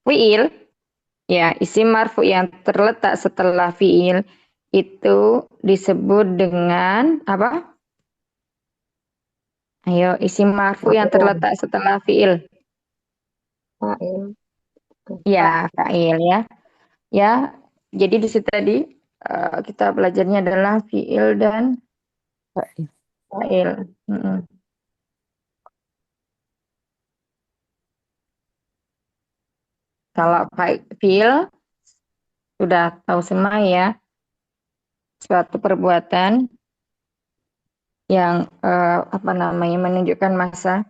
fiil, ya isim marfu yang terletak setelah fiil itu disebut dengan apa? Ayo, isim marfu yang terletak setelah fiil. Fa'il. Ya, fa'il ya. Ya, jadi di situ tadi kita belajarnya adalah fiil dan Fa'il. fa'il. Kalau fiil sudah tahu semua ya, suatu perbuatan yang apa namanya menunjukkan masa,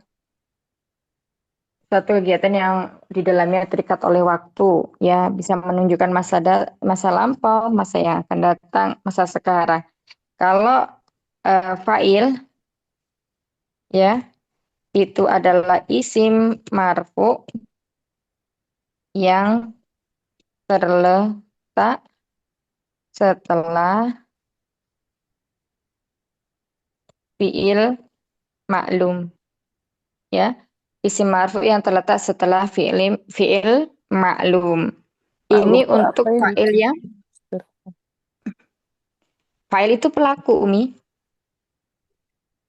suatu kegiatan yang di dalamnya terikat oleh waktu, ya bisa menunjukkan masa lampau, masa yang akan datang, masa sekarang. Kalau fa'il ya, itu adalah isim marfu yang terletak setelah fiil maklum, ya. Isim marfu yang terletak setelah fiil maklum. Ini Maklum tuh untuk apa ya? fa'il ya. Fa'il itu pelaku, Umi,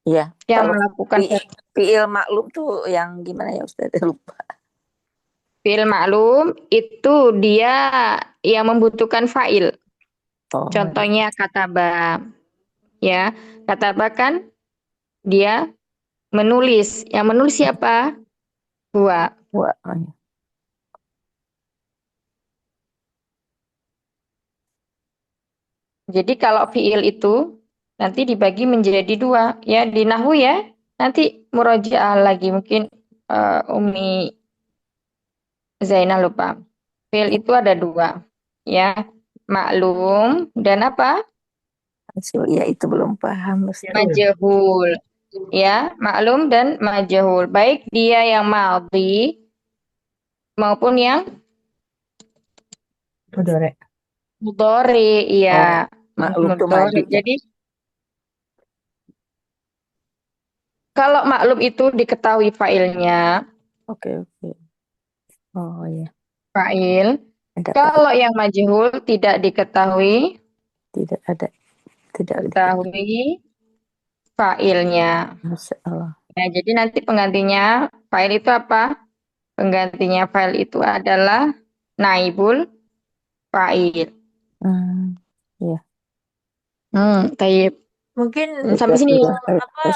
Iya, yang kalau melakukan fiil maklum tuh yang gimana ya Ustaz? Lupa. fiil maklum itu dia yang membutuhkan fa'il. Oh, Contohnya kataba, ya. Kataba kan dia menulis. Yang menulis siapa? Huwa. wah, Jadi kalau fiil itu nanti dibagi menjadi dua, ya, di nahwu ya. Nanti murojaah lagi mungkin Umi Zainal lupa. Fiil itu ada dua, ya. Maklum dan apa? ya itu belum paham Ustaz. Majhul. Ya, maklum dan majhul. Baik dia yang madhi maupun yang Mudore. mudhari, Oh, ya. maklum tuh Mudhari. madi. Jadi kalau maklum itu diketahui fa'ilnya, Oke, oke. Oh ya, fa'il. dapat. Kalau yang majhul tidak diketahui, Tidak ada, tidak diketahui. ketahui fa'ilnya. Masya Allah. Nah, jadi nanti penggantinya fa'il itu apa? Penggantinya fa'il itu adalah naibul fa'il. Ya, Taib. Mungkin Sampai sini. apa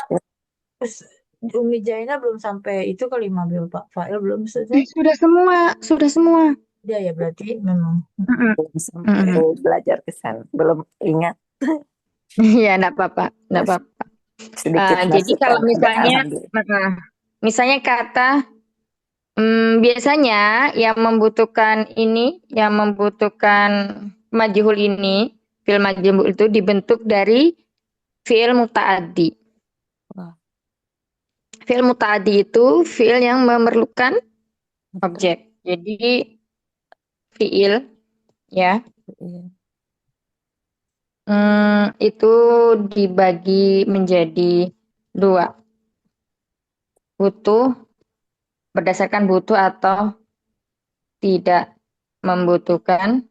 Umi Jaina belum sampai itu kali mobil Pak Fail belum selesai. Sudah semua, sudah semua. Dia ya berarti memang. Mm-mm. belum sampai belajar ke sana, belum ingat. Iya, enggak apa-apa, enggak apa-apa. Sedikit Jadi kalau masukan ada, misalnya, alhamdulillah. misalnya kata biasanya yang membutuhkan ini, yang membutuhkan majhul ini, fi'il majhul itu dibentuk dari fi'il muta'addi. Wah, Fi'il muta'addi itu fi'il yang memerlukan betul. objek. Jadi fi'il, ya, Iya. itu dibagi menjadi dua. Butuh, berdasarkan butuh atau tidak membutuhkan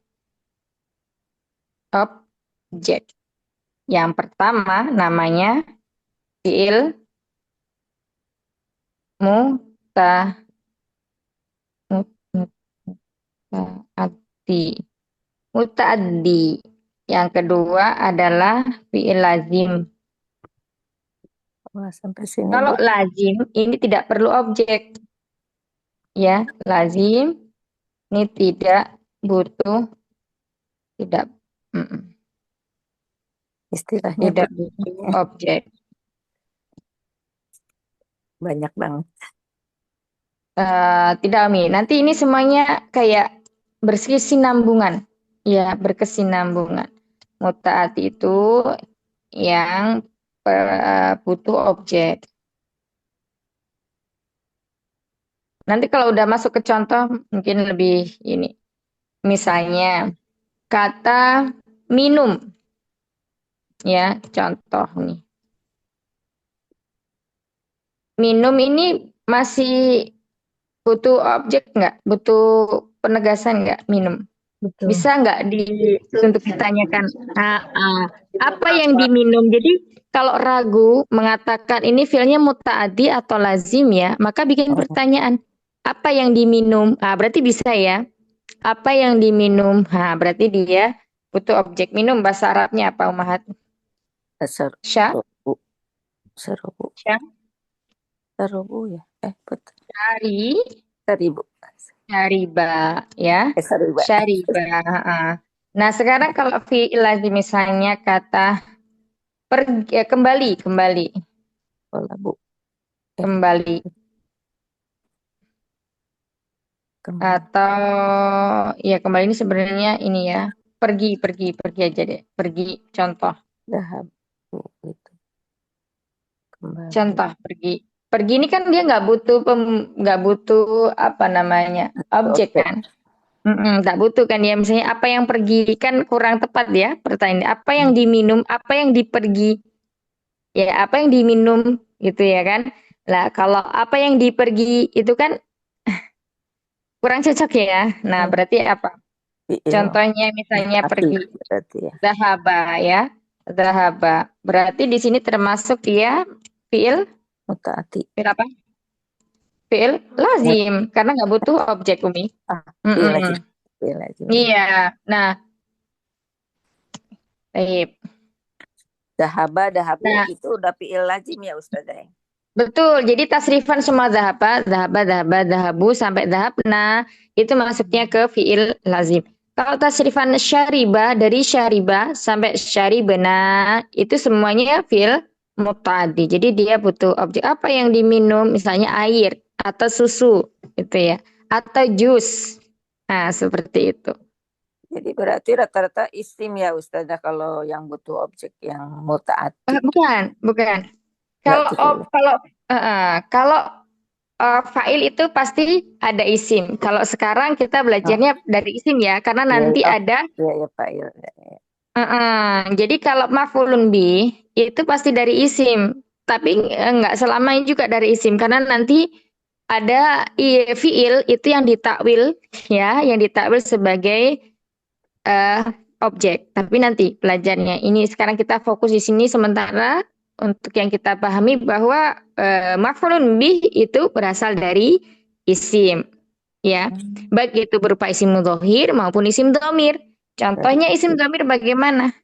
objek. Yang pertama namanya fi'il muta mutaaddi. Mutaaddi. Yang kedua adalah fi'il lazim. Wah, sampai sini Kalau Bu. lazim ini tidak perlu objek. Ya, lazim ini tidak butuh, tidak Istilahnya tidak butuh objek. banyak banget. Tidak, Ami. Nanti ini semuanya kayak berkesinambungan. Ya, berkesinambungan. Mutaati itu yang butuh objek. Nanti kalau udah masuk ke contoh mungkin lebih ini. Misalnya kata minum. Ya, contoh nih. Minum ini masih butuh objek nggak? Butuh penegasan nggak minum? Betul. Bisa nggak untuk ditanyakan apa yang diminum? Jadi kalau ragu mengatakan ini fiilnya mutaaddi atau lazim ya, maka bikin pertanyaan apa yang diminum? Berarti bisa ya. Apa yang diminum? Berarti dia butuh objek minum. Bahasa Arabnya apa, Umahat? Sya? Serobu. Sya? Serobu ya. Betul. Dari? Seribu. Syariba, ya. Seribu. Syariba. Nah, sekarang kalau fi'il lazim misalnya kata pergi, kembali. Bola Bu. Kembali. Atau ya kembali ini sebenarnya ini ya. Pergi aja deh. Pergi, contoh. Dahab Bu itu. Kembali. Contoh pergi. Pergi ini kan dia nggak butuh apa namanya objek Objek. kan? Nggak butuh kan ya, misalnya apa yang pergi kan kurang tepat ya pertanyaan. Apa yang diminum, apa yang dipergi, ya apa yang diminum gitu ya kan? Lah kalau apa yang dipergi itu kan kurang cocok ya. Nah berarti apa? Fiil Contohnya misalnya mutaati pergi, berarti ya. zahaba ya, zahaba. Berarti di sini termasuk dia fiil, Mutaati. fiil apa? Fiil lazim karena nggak butuh objek Umi. Fiil lagi. Mm-mm. Fiil lagi. Iya. Nah, baik. Dahaba, dahabu Nah, itu udah fiil lazim ya Ustazah. betul. Jadi tasrifan semua zahaba, zahaba, zahaba, zahabu sampai zahabna itu masuknya ke fiil lazim. Kalau tasrifan syariba dari syariba sampai syaribena itu semuanya fiil mutadi. Jadi dia butuh objek apa yang diminum, misalnya air atau susu itu ya, atau jus. Nah, seperti itu. Jadi berarti rata-rata isim ya Ustazah kalau yang butuh objek yang mutaati. Bukan, bukan. Kalau Berarti kalau fa'il itu pasti ada isim. Kalau sekarang kita belajarnya dari isim ya, karena ya, nanti ya, ada. ya, ya fa'il. Jadi kalau maf'ulun bih itu pasti dari isim, tapi nggak selamanya juga dari isim, karena nanti ada fi'il itu yang ditakwil ya, yang ditakwil sebagai eh, objek. Tapi nanti belajarnya ini sekarang kita fokus di sini sementara untuk yang kita pahami bahwa maf'ulun bih itu berasal dari isim, ya. Baik itu berupa isim mudhahir maupun isim dhamir. Dari Contohnya isim dhamir bagaimana?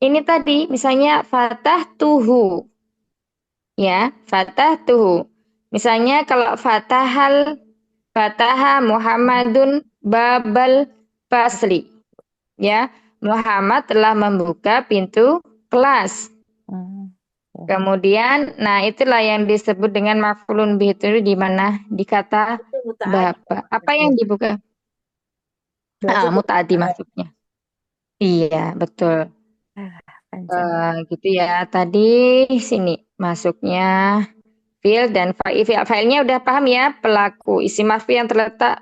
Ini tadi misalnya fatah tuhu, ya, fatah tuhu. Misalnya kalau fataha Muhammadun babal fasli. Ya, Muhammad telah membuka pintu kelas. Kemudian, nah itulah yang disebut dengan maf'ulun bih itu di mana di kata Itu mutaati. bapak. Apa yang dibuka? Berarti itu Mutaati maksudnya. Iya, betul. panjang. Gitu ya. Tadi sini masuknya fiil dan fa'il. Fa'ilnya udah paham ya, pelaku isim marfu yang terletak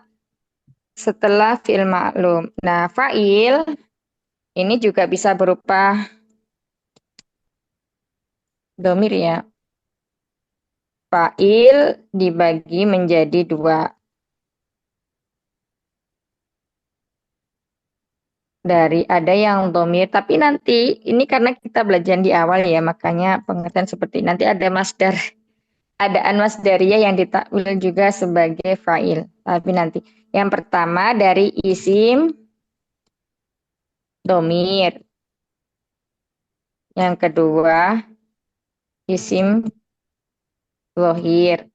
setelah fiil maklum. Nah, fa'il ini juga bisa berupa domir ya. Fa'il dibagi menjadi dua. Dari ada yang domir, tapi nanti ini karena kita belajar di awal ya, makanya pengertian seperti nanti ada masdar, adaan masdariyah yang ditakwil juga sebagai fa'il. Tapi nanti yang pertama dari isim domir, yang kedua isim lohir,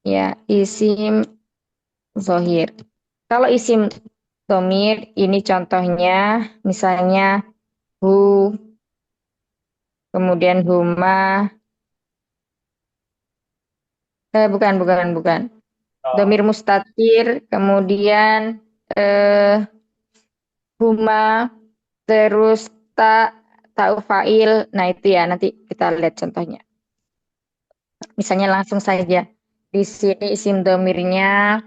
ya isim zohir. Kalau isim domir ini contohnya misalnya hu, kemudian huma, bukan. Domir mustatir, kemudian eh, huma, terus ta'u fa'il. Nah itu ya nanti kita lihat contohnya. Misalnya langsung saja. Di sini isim domirnya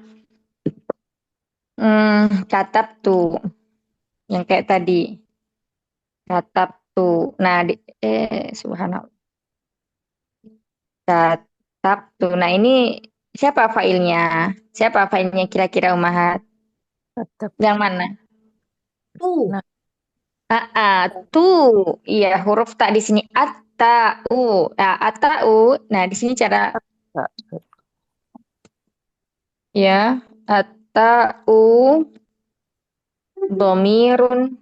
katab tuh. Yang kayak tadi. Katab tuh. Nah, subhanallah. Katab tuh. Nah ini siapa fa'ilnya? Siapa fa'ilnya kira-kira Umahat? Tetap. Yang mana? tuh. Nah, Tuh, iya huruf tak di sini atau, nah atau, nah di sini cara ya atau domirun,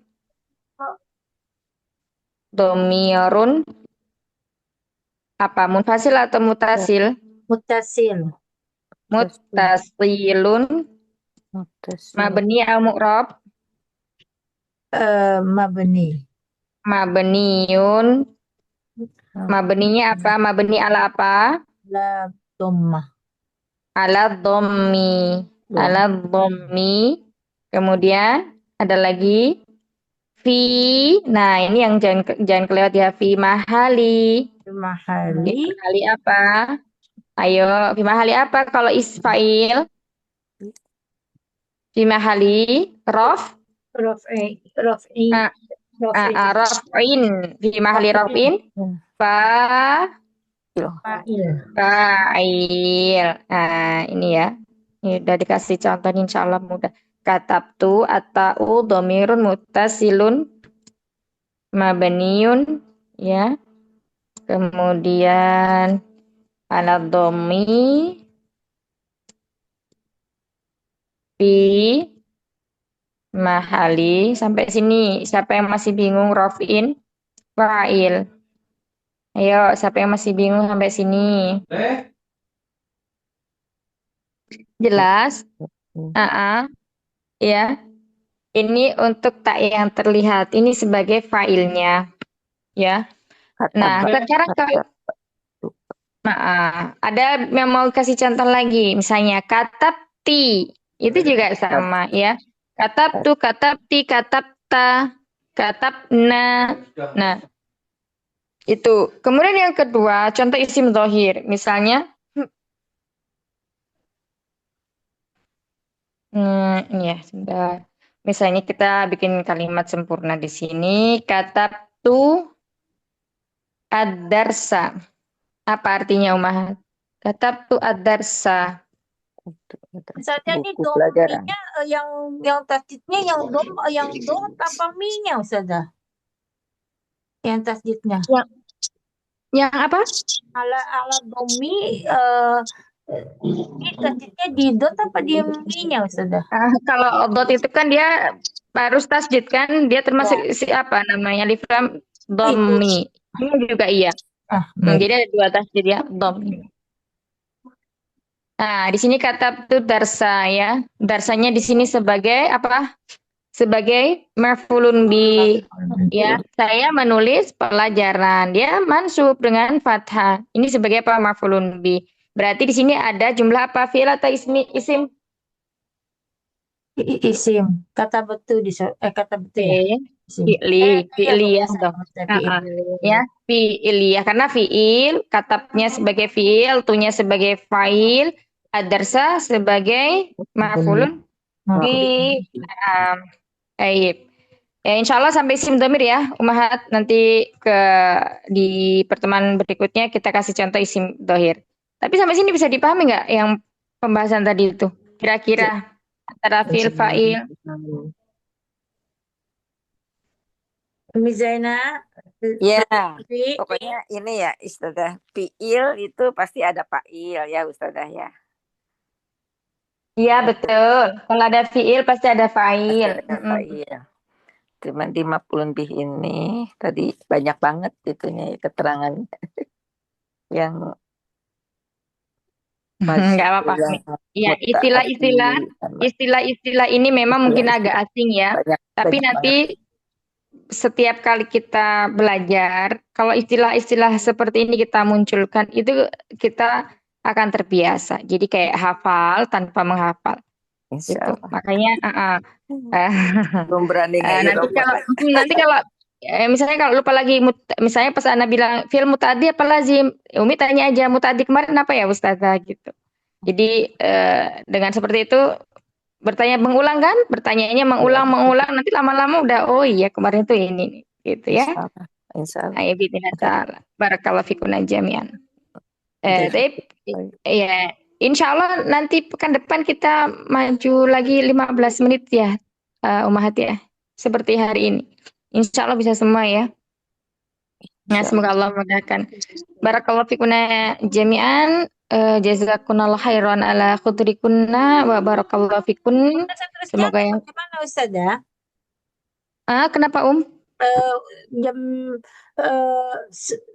domirun apa munfasil atau mutasil? Mutasil. Mutasilun, mutasil. mabni au mu'rab, Mabni. mabniun, mabninya apa? Mabni ala apa? La dhamma. Ala dhammi, ala dhammi. Kemudian ada lagi fi. Nah, ini yang jangan kelewat ya. Fi mahali. Fi Mahali. mahali apa? Ayo, fi mahali apa kalau isfail? Fi mahali rof. Raf'i. Ah, Raf'i. rofin. Fi mahali rofin. Fa Fa'il. fa'il. Nah, ini ya. Ini udah dikasih contoh insya Allah mudah. Katabtu atau domirun mutasilun mabniun ya. Kemudian ala domi fi mahali sampai sini. Siapa yang masih bingung rofin fa'il? Ayo, siapa yang masih bingung sampai sini? Jelas? Ya. Ini untuk tak yang terlihat. Ini sebagai failnya, ya. Nah, sekarang kalau ada yang mau kasih contoh lagi, misalnya katabti, itu juga sama, ya. Katabtu, katabti, katabta, katabna. Nah, itu. Kemudian yang kedua, contoh isim dhohir. Misalnya, ini ya, sebentar. Misalnya kita bikin kalimat sempurna di sini. Katabtu ad-darsa. Apa artinya Umahat? Katabtu ad-darsa. Misalnya ini buku pelajaran. dominya yang tasdidnya yang dom tanpa mi-nya Ustazah. Yang tasdidnya. Yang apa? Ala domi ini tasdidnya di dot apa di mi-nya Ustazah? Kalau dot itu kan dia harus tasdid kan, dia termasuk si apa namanya alif lam dhammi. Ini juga iya. Jadi ada dua tasdid ya, dhammi. Nah, di sini katabtu darsa ya. Darsanya di sini sebagai apa? Sebagai maf'ulun bi. Ya, saya menulis pelajaran. Dia mansub dengan fathah. Ini sebagai apa? Maf'ulun bi. Berarti di sini ada jumlah apa? Fi'il atau isim? Isim. Kata betul kata betul ya. Isim. Fi'liyah dong. Ya, fi'liyah. Karena fi'il, katabnya sebagai fi'il, tunya sebagai fa'il, adarsa sebagai maf'ulun bi. Baik. Ya, insya Allah sampai isim dhamir ya, Umahat. Nanti di pertemuan berikutnya kita kasih contoh isim dhohir. Tapi sampai sini bisa dipahami nggak yang pembahasan tadi itu? Kira-kira antara fi'il, fa'il. Umi Zaina. Ya, pokoknya ini ya Ustazah. Fi'il itu pasti ada fa'il ya Ustazah ya. Iya betul. Kalau ada fi'il pasti ada fa'il. Pasti ada fa'il. Cuman di maf'ulun bih ini tadi banyak banget itunya keterangan yang Nggak apa-apa. Ya, istilah-istilah ini memang mungkin agak asing ya. Tapi nanti setiap kali kita belajar, kalau istilah-istilah seperti ini kita munculkan, itu kita akan terbiasa. Jadi kayak hafal tanpa menghafal. Gitu. Makanya belum berani nanti kalau misalnya kalau lupa lagi, misalnya pas Ana bilang film mutadi apa lazim, Umi tanya aja mutadi kemarin apa ya Ustazah gitu. Jadi dengan seperti itu bertanya mengulang kan, bertanyanya mengulang, nanti lama-lama udah oh iya kemarin tuh ini gitu ya. Insyaallah. Ayo bismillah. Barakallahu fikum jami'an. Tapi ya insya Allah nanti pekan depan kita maju lagi 15 menit ya Umahat ya. Seperti hari ini. Insya Allah bisa semua ya. Nah, semoga Allah memudahkan. Barakallahu fikuna jami'an. Jazakunallah khairan ala khudrikunna wa barakallahu fikun. Semoga yang Gimana Ustazah? Kenapa Jam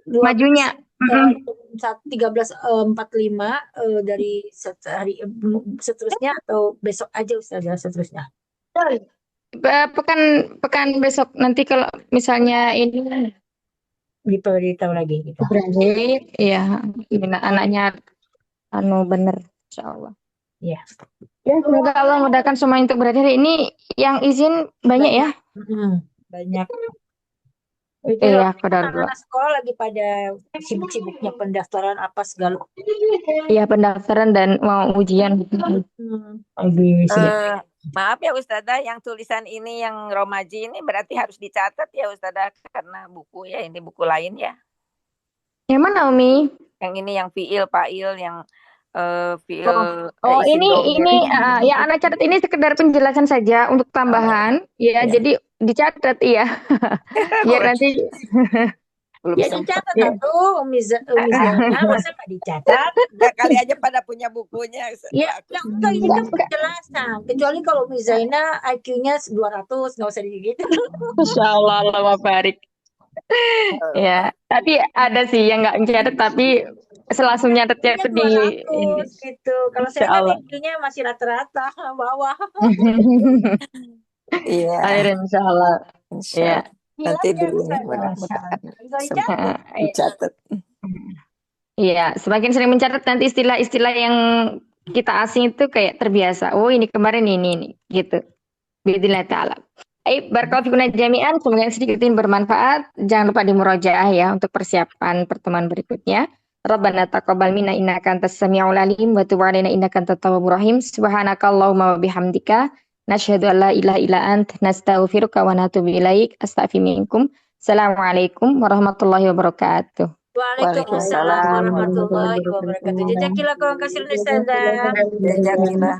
majunya 13.45 dari hari seterusnya atau besok aja Ustazah seterusnya? pekan besok nanti kalau misalnya ini Diberitahu lagi gitu. berani ya anaknya bener insyaallah. Iya. Ya, semoga Allah mudahkan semua untuk berada ini yang izin banyak ya. banyak. Itu Iya, loh, benar, Mbak. anak-anak sekolah lagi pada sibuk-sibuknya pendaftaran apa segala. Iya, pendaftaran dan mau ujian. Lagi sibuk. Maaf ya Ustazah, yang tulisan ini yang Romaji ini berarti harus dicatat ya Ustazah, karena buku ya, ini buku lain ya. Yang mana, Umi? Yang ini yang fiil, fa'il, yang fiil Oh, isim domir. ini yang anak catat ini sekedar penjelasan saja untuk tambahan. Ya, Iya. jadi dicatat, iya. Biar nanti Belum Ya sempat. dicatat atuh, Umi Zainal, masa nggak dicatat? Nggak, kali aja pada punya bukunya. Ya, yang enggak ini kan penjelasan. Kecuali kalau Umi Zainal IQ-nya 200, nggak usah gitu. Masya Allah, Allah barik. Ya, tapi ada sih yang nggak mencatat tapi selalu nyatetnya itu di ini. 200 gitu. Kalau Insya saya kan Allah. IQ-nya masih rata-rata bawah. Iya. Akhirnya insya Allah. Insya Ya. Allah. Nanti Gila ya, dulu Ustazah, mudah-mudahan Masya Allah. sempat dicatat. Iya, semakin sering mencatat nanti istilah-istilah yang kita asing itu kayak terbiasa. Oh, ini kemarin ini gitu. Bismillah ta'ala. Baik, barakallahu fikum jami'an. Semoga yang sedikit ini bermanfaat. Jangan lupa di murojaah ya untuk persiapan pertemuan berikutnya. Rabbana taqabbal minna innaka antas samiul alim wa tub 'alaina innaka antat tawwabur rahim. Subhanakallahumma wa bihamdika nasyhadu an la ilaha illa ant nastaghfiruka wa natubu ilaik. Astaghfiru minkum. Assalamualaikum warahmatullahi wabarakatuh. Waalaikumsalam warahmatullahi wabarakatuh. Jazakillah khairan katsiran Ustazah. Jazakallah.